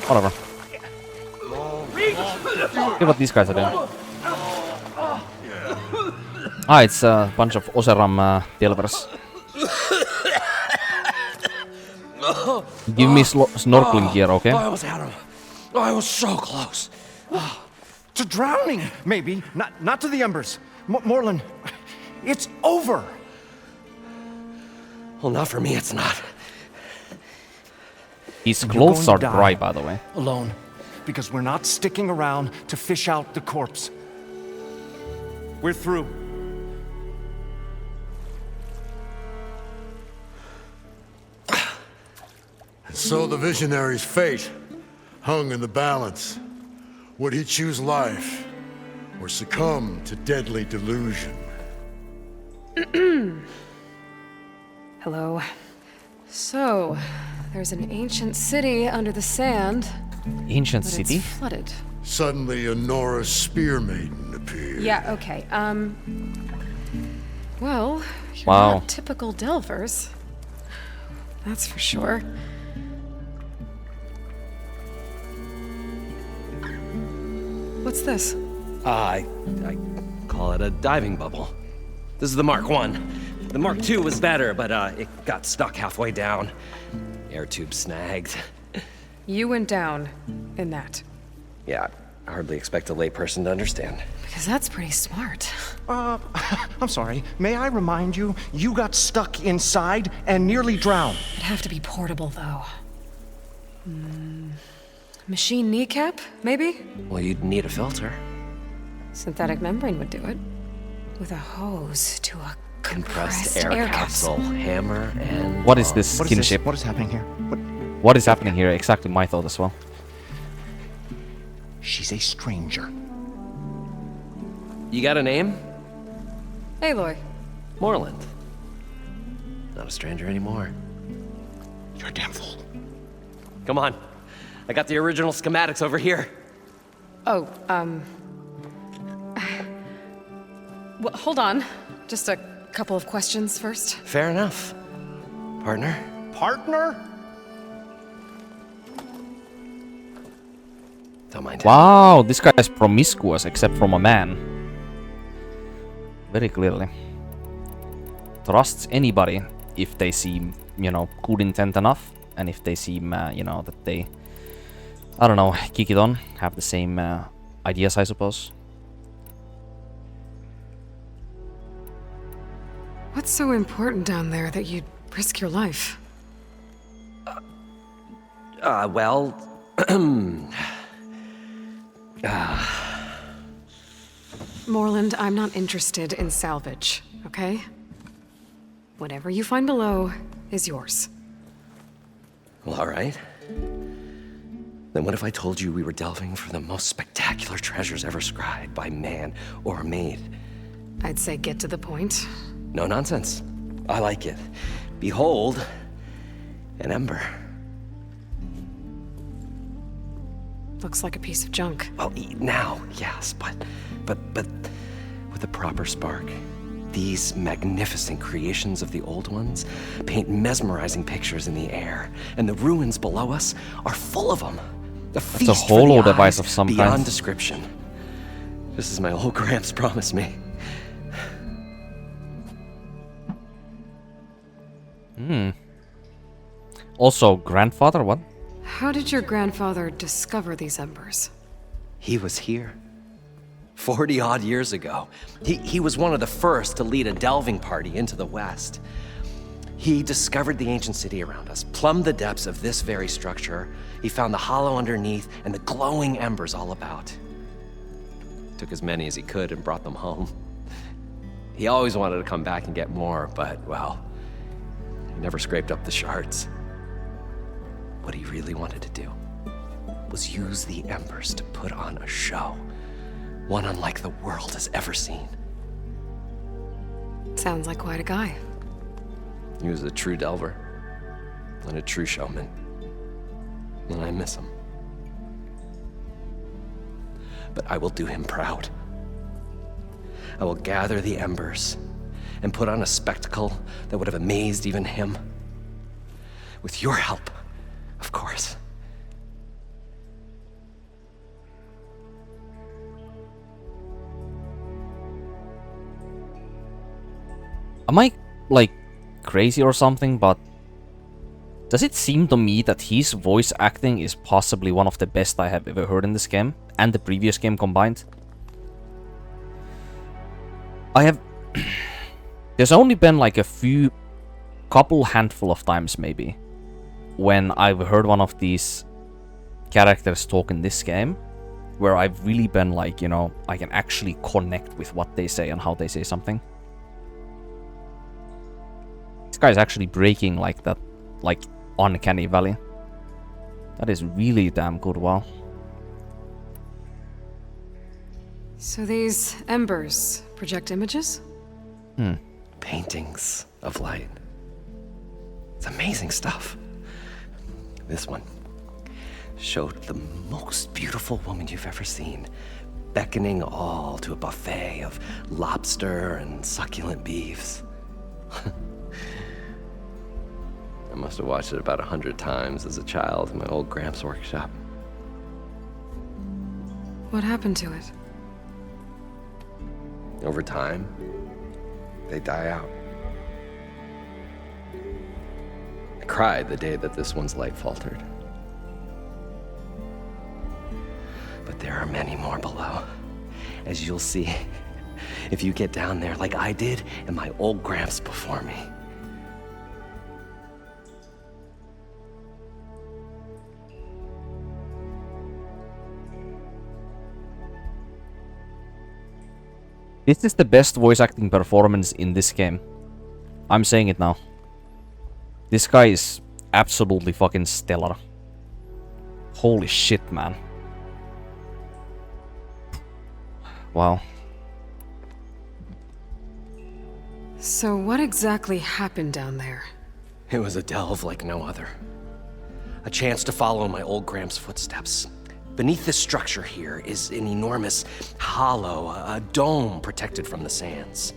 Whatever. See what these guys are doing. Ah, it's a bunch of Oseram delvers. Give me snorkeling gear, okay? I almost had him. I was so close. To drowning, maybe. Not to the embers. Moreland, it's over. Well, not for me, it's not. His clothes are dry, by the way. Alone, because we're not sticking around to fish out the corpse. We're through. So the visionary's fate hung in the balance. Would he choose life or succumb to deadly delusion? Hello. So, there's an ancient city under the sand. Ancient But city? it's flooded. Suddenly a Norse spear maiden appeared. Yeah, okay. Well, you're Wow. not typical Delvers. That's for sure. What's this? I call it a diving bubble. This is the Mark 1. The Mark 2 was better, but it got stuck halfway down. Air tube snagged. You went down in that. Yeah, I hardly expect a layperson to understand. Because that's pretty smart. I'm sorry. May I remind you, you got stuck inside and nearly drowned. It'd have to be portable, though. Machine kneecap, maybe? Well, you'd need a filter. Synthetic membrane would do it. With a hose to a Compressed air capsule, hammer, and... What is this What is this? kinship? What is happening here? What is happening here? Exactly my thought as well. She's a stranger. You got a name? Aloy. Moreland. Not a stranger anymore. You're a damn fool. Come on. I got the original schematics over here. Oh, well, hold on. Just a couple of questions first. Fair enough. Partner? Partner? Don't mind him. Wow, this guy is promiscuous except from a man. Very clearly. Trusts anybody if they seem, you know, good intent enough. And if they seem, you know, that they, I don't know, kick it on, have the same ideas, I suppose. What's so important down there that you'd risk your life? Well... Moreland, I'm not interested in salvage, okay? Whatever you find below is yours. Well, all right. Then what if I told you we were delving for the most spectacular treasures ever scribed by man or maid? I'd say get to the point. No nonsense. I like it. Behold, an ember. Looks like a piece of junk. Well, now, yes, but with a proper spark. These magnificent creations of the old ones paint mesmerizing pictures in the air, and the ruins below us are full of them. A feast a holo for the device eyes of some beyond kind. description. Just as my old Gramps promised me. Also, grandfather, what? How did your grandfather discover these embers? He was here. 40-odd years ago. He was one of the first to lead a delving party into the West. He discovered the ancient city around us, plumbed the depths of this very structure. He found the hollow underneath and the glowing embers all about. Took as many as he could and brought them home. He always wanted to come back and get more, but, well, he never scraped up the shards. What he really wanted to do was use the embers to put on a show. One unlike the world has ever seen. Sounds like quite a guy. He was a true delver and a true showman. And I miss him. But I will do him proud. I will gather the embers and put on a spectacle that would have amazed even him. With your help, of course. Am I, like, crazy or something, but does it seem to me that his voice acting is possibly one of the best I have ever heard in this game, and the previous game combined? I have... There's only been like a handful of times maybe, when I've heard one of these characters talk in this game, where I've really been like, you know, I can actually connect with what they say and how they say something. This guy's actually breaking like that, like, uncanny valley. That is really damn good, wow. So these embers project images? Paintings of light. It's amazing stuff. This one showed the most beautiful woman you've ever seen, beckoning all to a buffet of lobster and succulent beefs. I must have watched it about 100 times as a child in my old Gramps workshop. What happened to it? Over time, they die out. I cried the day that this one's light faltered. But there are many more below, as you'll see if you get down there like I did and my old Gramps before me. This is the best voice acting performance in this game. I'm saying it now. This guy is absolutely fucking stellar. Holy shit, man. Wow. So what exactly happened down there? It was a delve like no other. A chance to follow my old Gramps' footsteps. Beneath this structure here is an enormous hollow, a dome protected from the sands.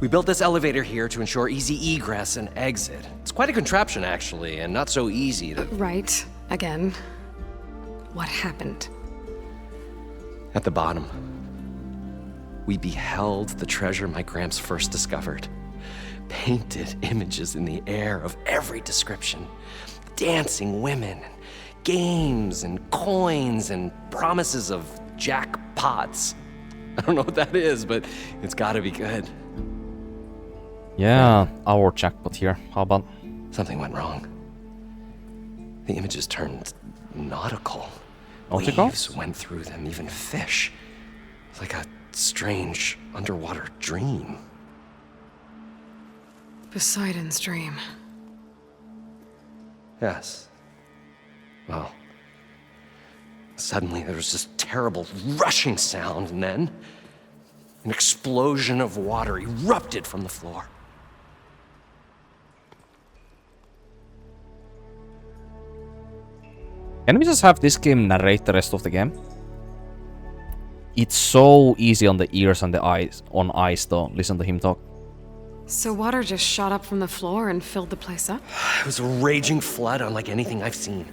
We built this elevator here to ensure easy egress and exit. It's quite a contraption, actually, and not so easy to... Right. Again. What happened? At the bottom, we beheld the treasure my Gramps first discovered. Painted images in the air of every description. Dancing women, games and coins and promises of jackpots. I don't know what that is, but it's gotta be good. Yeah, our jackpot here. How about... Something went wrong. The images turned nautical. Nautical? Waves went through them, even fish. It's like a strange underwater dream. Poseidon's dream. Yes. Well, suddenly there was this terrible rushing sound, and then an explosion of water erupted from the floor. Can we just have this game narrate the rest of the game? It's so easy on the ears and the eyes, on eyes though, listen to him talk. So water just shot up from the floor and filled the place up? It was a raging flood unlike anything I've seen.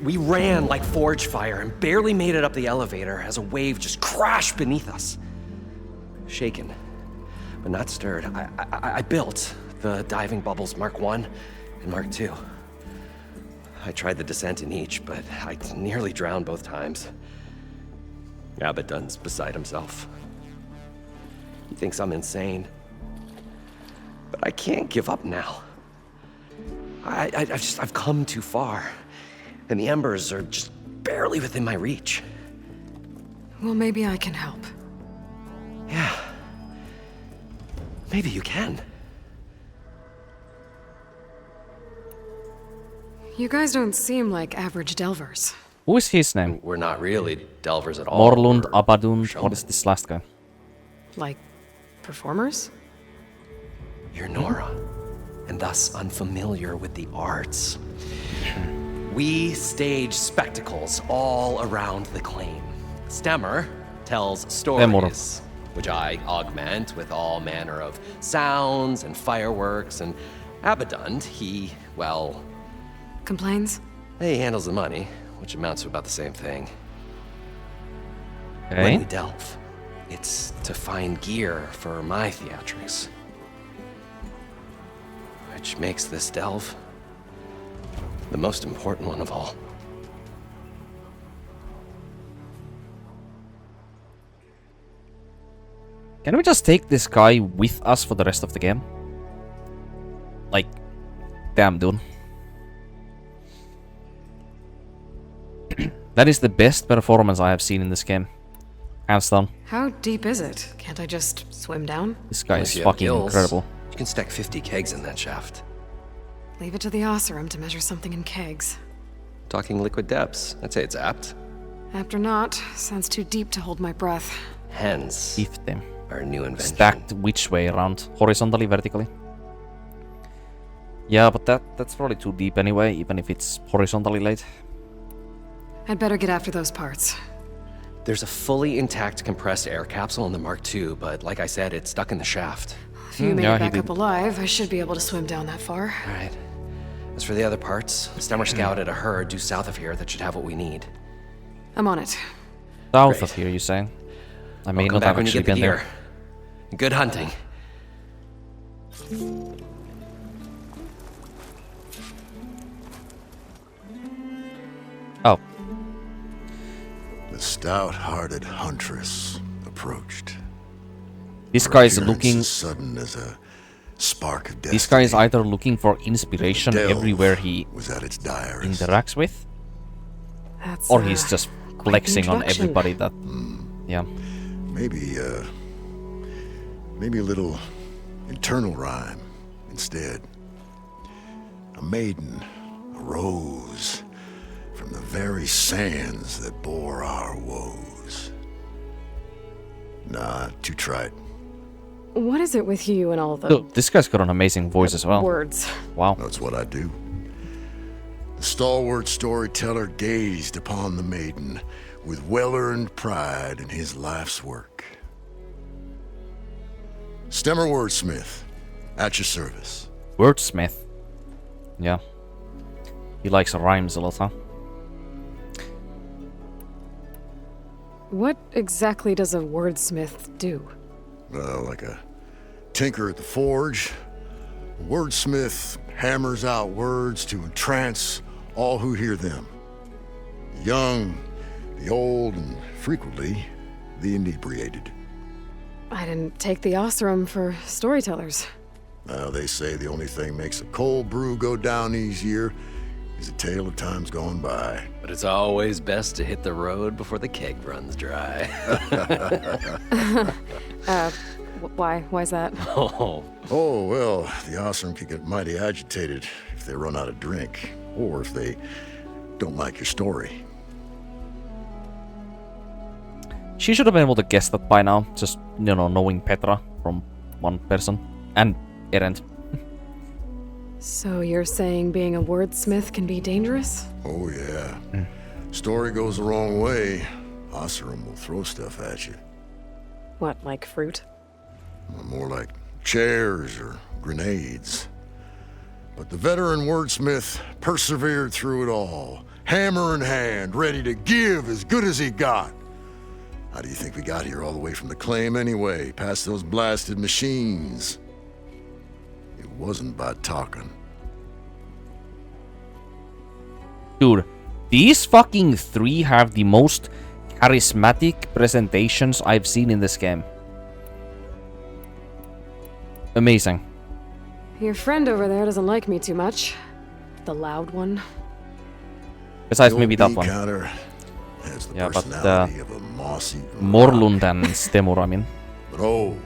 We ran like forge fire and barely made it up the elevator as a wave just crashed beneath us. Shaken, but not stirred, I built the diving bubbles Mark 1 and Mark 2. I tried the descent in each, but I nearly drowned both times. Abaddon's beside himself. He thinks I'm insane. But I can't give up now. I've come too far. And the embers are just barely within my reach. Well, maybe I can help. Yeah. Maybe you can. You guys don't seem like average delvers. Who is his name? We're not really delvers at all. Morlund, We're Abadund, showmen. what is this last guy? Like, performers? You're Nora, and thus unfamiliar with the arts. We stage spectacles all around the claim. Stemmer tells stories, which I augment with all manner of sounds and fireworks, and Abaddon, he, well... Complains? He handles the money, which amounts to about the same thing. Okay. When we delve, it's to find gear for my theatrics. Which makes this delve the most important one of all. Can we just take this guy with us for the rest of the game? Like, damn, dude. That is the best performance I have seen in this game. Hands down. How deep is it? Can't I just swim down? This guy If is you have fucking gills, incredible. You can stack 50 kegs in that shaft. Leave it to the Oseram to measure something in kegs. Talking liquid depths, I'd say it's apt. Apt or not, sounds too deep to hold my breath. Hence, 50. our new invention. Stacked which way around? Horizontally, vertically? Yeah, but that's probably too deep anyway, even if it's horizontally laid. I'd better get after those parts. There's a fully intact compressed air capsule in the Mark II, but like I said, it's stuck in the shaft. If you made yeah, it he back did. up alive, I should be able to swim down that far. All right. As for the other parts, Stemmer scouted a herd due south of here that should have what we need. I'm on it. South Great. of here, you saying? I may I'll come not back have when you actually get the been gear. there. Good hunting. Oh, The stout-hearted huntress approached. this Her guy is appearance looking. as sudden as a spark of destiny. This guy is either looking for inspiration Delve everywhere he was at its direst. interacts with, That's, or he's just quite the flexing on introduction. everybody that. Yeah. Maybe a little internal rhyme instead. A maiden arose from the very sands that bore our woes. Nah, too trite. What is it with you and all the Dude, this guy's got an amazing voice as well. words? Wow. That's what I do. The stalwart storyteller gazed upon the maiden with well-earned pride in his life's work. Stemmer Wordsmith, at your service. Wordsmith. Yeah. He likes rhymes a lot, huh? What exactly does a wordsmith do? Like a tinker at the forge, a wordsmith hammers out words to entrance all who hear them. The young, the old, and frequently the inebriated. I didn't take the Oseram for storytellers. Now, they say the only thing makes a cold brew go down easier is a tale of times gone by. But it's always best to hit the road before the keg runs dry. Why? Why's that? Oh, Oh, well, the Osram can get mighty agitated if they run out of drink, or if they don't like your story. She should have been able to guess that by now, just, you know, knowing Petra from one person. And Erend. So you're saying being a wordsmith can be dangerous? Oh, yeah. Story goes the wrong way, Osram will throw stuff at you. What, like fruit? More like chairs or grenades. But the veteran wordsmith persevered through it all, hammer in hand, ready to give as good as he got. How do you think we got here all the way from the claim anyway, past those blasted machines? It wasn't by talking. Dude, these fucking three have the most charismatic presentations I've seen in this game. Amazing. Your friend over there doesn't like me too much. The loud one. Besides, The maybe old that bee one. counter has the Yeah, but, personality of a mossy Morlund and Stemur, I mean. But oh,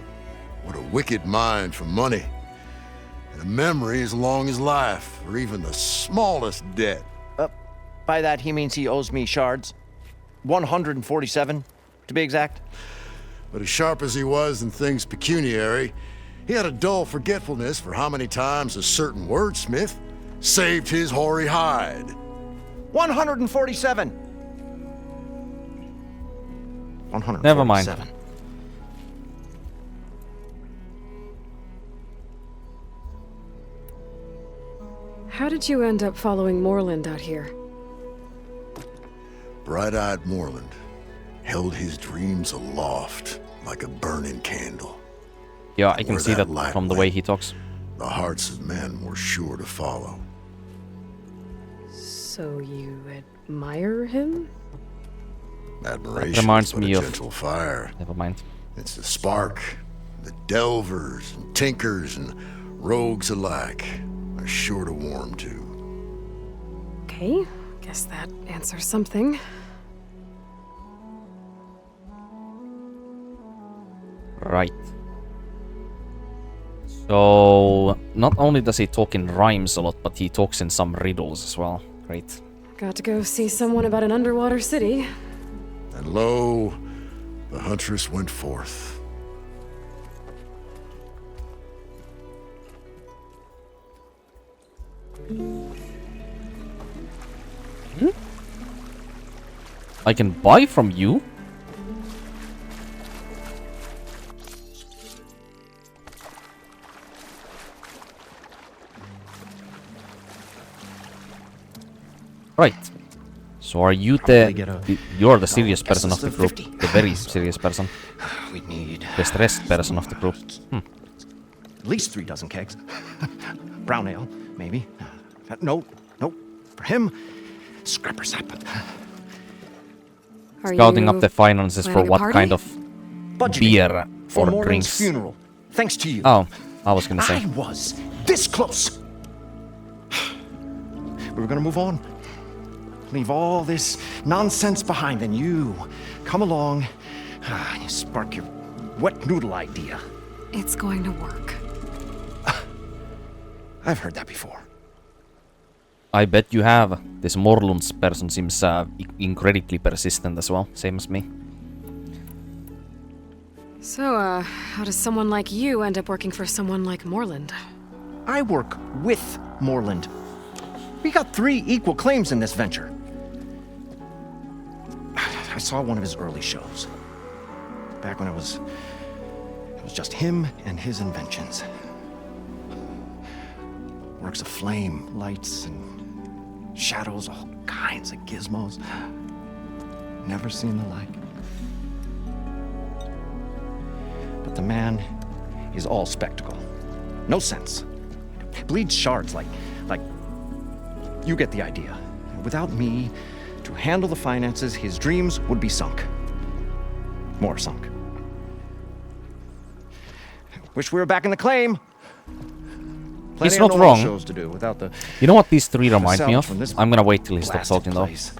what a wicked mind for money. And a memory as long as life, or even the smallest debt. By that, he means he owes me shards. 147, to be exact. But as sharp as he was in things pecuniary, he had a dull forgetfulness for how many times a certain wordsmith saved his hoary hide. 147! 147. Never mind. How did you end up following Morland out here? Bright-eyed Moreland held his dreams aloft like a burning candle. Yeah, I can Where see that that light from the went, way he talks. the hearts of men were sure to follow. So you admire him? Admiration reminds is but me a of- gentle fire. Never mind. It's the spark. The delvers and tinkers and rogues alike are sure to warm to. Okay, guess that answers something. Right. So, not only does he talk in rhymes a lot, but he talks in some riddles as well. Great. Got to go see someone about an underwater city. And lo, the huntress went forth. I can buy from you? Right. So are you you're the serious person of the group, the very serious person, We'd need the stressed person of the group. at least 3 dozen kegs. Brown ale, maybe. No. For him, scrapper sap. Are Scouting you up the finances for planning a what party? kind of Budgeting beer for or Morgan's drinks. funeral. Thanks to you. Oh, I was gonna say. I was this close. We were gonna move on. Leave all this nonsense behind, and you come along, you spark your wet noodle idea. It's going to work. I've heard that before. I bet you have. This Morlunds person seems incredibly persistent as well, same as me. So, how does someone like you end up working for someone like Morland? I work with Morland. We got 3 equal claims in this venture. I saw one of his early shows. Back when it was just him and his inventions. Works of flame, lights, and shadows, all kinds of gizmos. Never seen the like. But the man is all spectacle. No sense. Bleeds shards like you get the idea. Without me to handle the finances, his dreams would be sunk. More sunk. Wish we were back in the claim. He's Plenty not of wrong. shows to do without the You know what these 3 remind me salvage of? from this I'm gonna wait till he stops blasted talking though. place.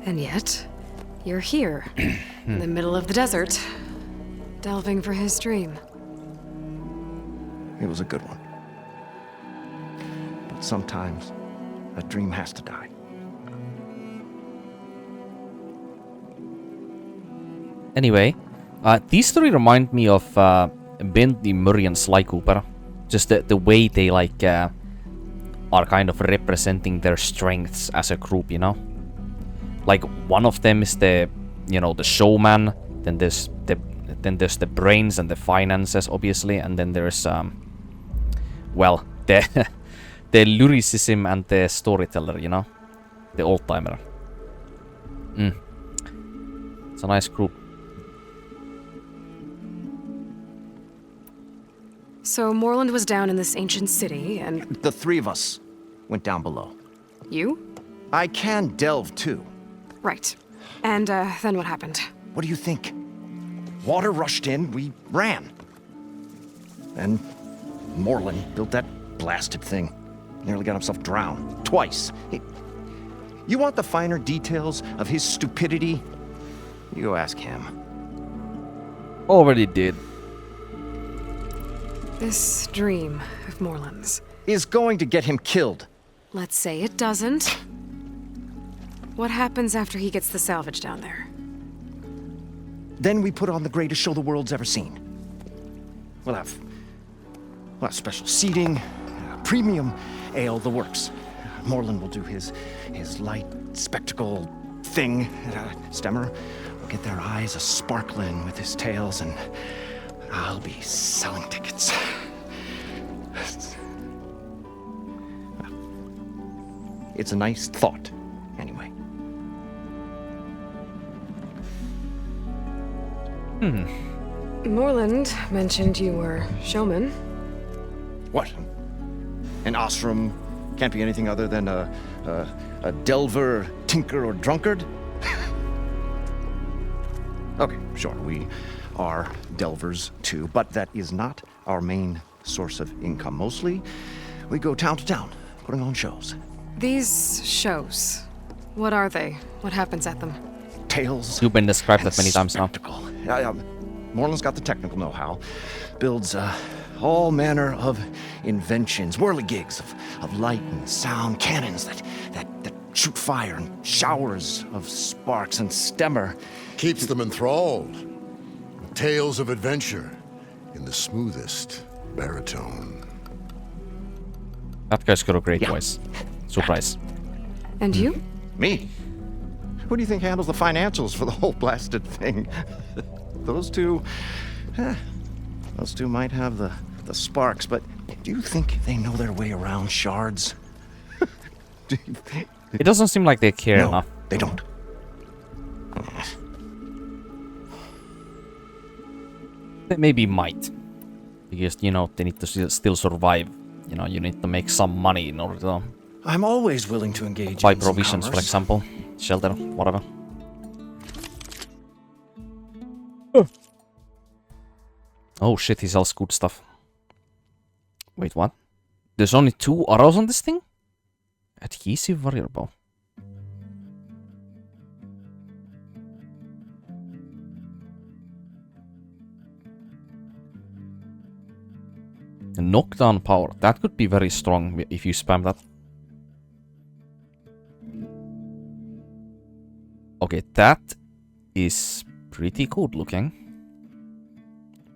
And yet, you're here, in the middle of the desert, delving for his dream. It was a good one. But sometimes a dream has to die. Anyway, these 3 remind me of Ben the Murray and Sly Cooper. Just the way they like are kind of representing their strengths as a group, you know? Like one of them is the showman, then there's the brains and the finances obviously, and then there's well, the the lyricism and the storyteller, you know? The old-timer. It's a nice group. So Morland was down in this ancient city, and The 3 of us went down below. you? I can delve too. Right. And then what happened? What do you think? Water rushed in, we ran. And Morland built that blasted thing. Nearly got himself drowned. Twice. You want the finer details of his stupidity? You go ask him. Already did. This dream of Morland's. Is going to get him killed. Let's say it doesn't. What happens after he gets the salvage down there? Then we put on the greatest show the world's ever seen. We'll have special seating, premium ale, the works. Morland will do his light spectacle thing. Stemmer will get their eyes a-sparkling with his tales, and I'll be selling tickets. It's a nice thought, anyway. Morland mentioned you were showmen. What? An Ostrom can't be anything other than a delver, tinker, or drunkard? Okay, sure, we are delvers too, but that is not our main source of income. Mostly, we go town to town, putting on shows. These shows, what are they? What happens at them? Tales. You've been described and that many times now. spectacle. Moreland's got the technical know-how. Builds all manner of inventions, whirligigs of light and sound, cannons that shoot fire, and showers of sparks, and stemmer. Keeps them enthralled. Tales of adventure in the smoothest baritone. That guy's got a great Yeah. voice. Surprise. And you? Me? Who do you think handles the financials for the whole blasted thing? Those two might have the sparks, but do you think they know their way around shards? It doesn't seem like they care No, enough. they don't. They maybe might. Because, you know, they need to still survive. You know, you need to make some money in order to I'm always willing to engage buy in some provisions, for commerce. example. Shelter, whatever. Oh shit, he sells good stuff. Wait, what? There's only 2 arrows on this thing? Adhesive warrior bow. Knockdown power. That could be very strong if you spam that. Okay, that is pretty good looking.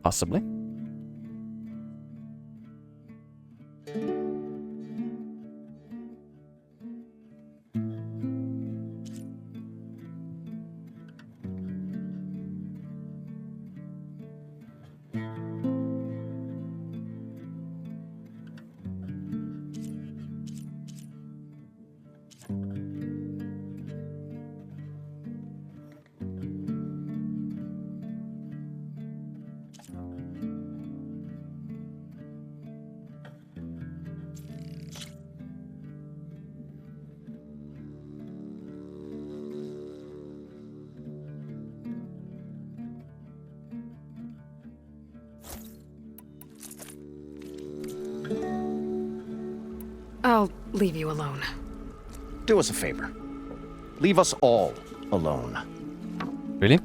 Possibly. I'll leave you alone. Do us a favor. Leave us all alone. Really?